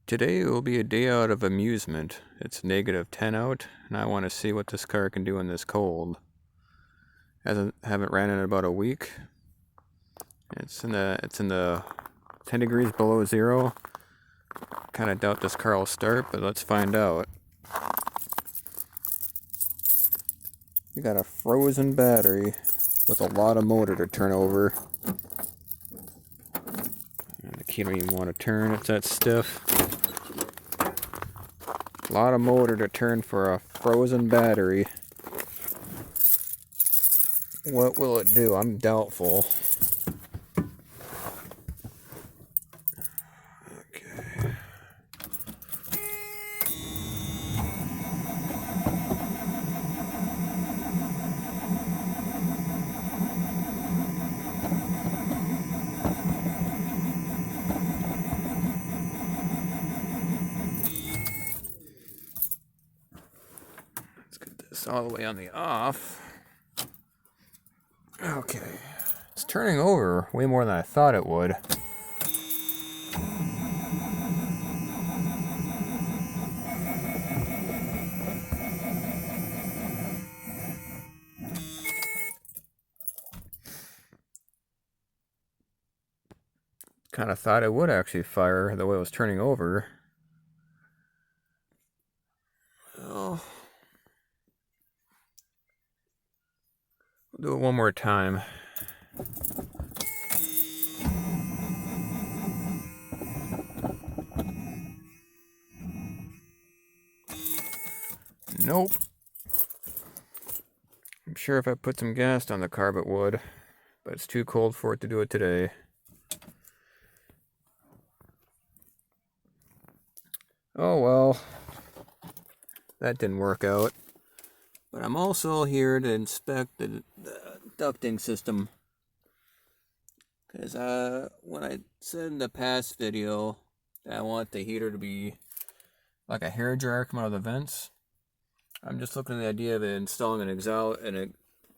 Today will be a day out of amusement. It's -10 out, and I want to see what this car can do in this cold. Haven't ran in about a week. It's in the 10 degrees below zero. Kind of doubt this car will start, but let's find out. You got a frozen battery with a lot of motor to turn over. And the key don't even want to turn, it's that stiff. A lot of motor to turn for a frozen battery. What will it do? I'm doubtful. Okay. Let's get this all the way on the off. Okay. It's turning over way more than I thought it would. Kind of thought it would actually fire the way it was turning over. Oh. We'll do it one more time. Nope. I'm sure if I put some gas on the carb it would, but it's too cold for it to do it today. Oh well, that didn't work out. But I'm also here to inspect the ducting system. Because when I said in the past video that I want the heater to be like a hair dryer coming out of the vents, I'm just looking at the idea of installing an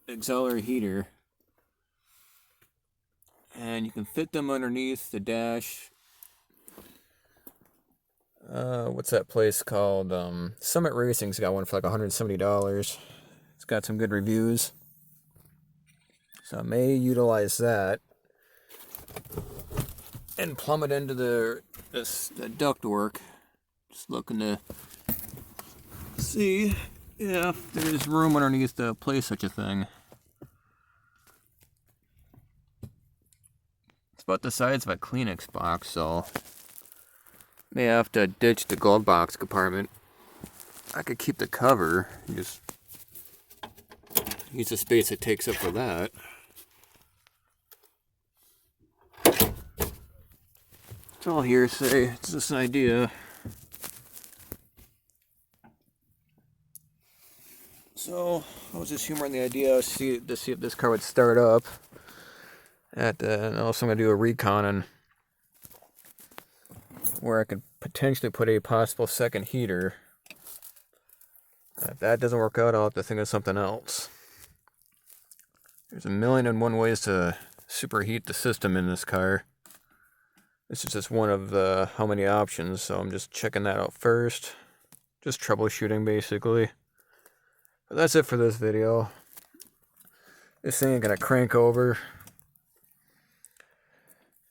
auxiliary heater. And you can fit them underneath the dash. What's that place called? Summit Racing's got one for like $170. It's got some good reviews. So I may utilize that and plumb it into the duct work. Just looking to see if there's room underneath to place such a thing. It's about the size of a Kleenex box, so may have to ditch the glove box compartment. I could keep the cover and just use the space it takes up for that. It's all hearsay. It's just an idea. So I was just humoring the idea to see if this car would start up. And also I'm gonna do a recon on where I could potentially put a possible second heater. If that doesn't work out, I'll have to think of something else. There's 1,000,001 ways to superheat the system in this car. This is just one of how many options, so I'm just checking that out first. Just troubleshooting, basically. But that's it for this video. This thing ain't gonna crank over.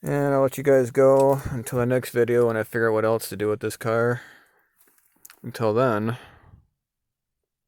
And I'll let you guys go until the next video when I figure out what else to do with this car. Until then,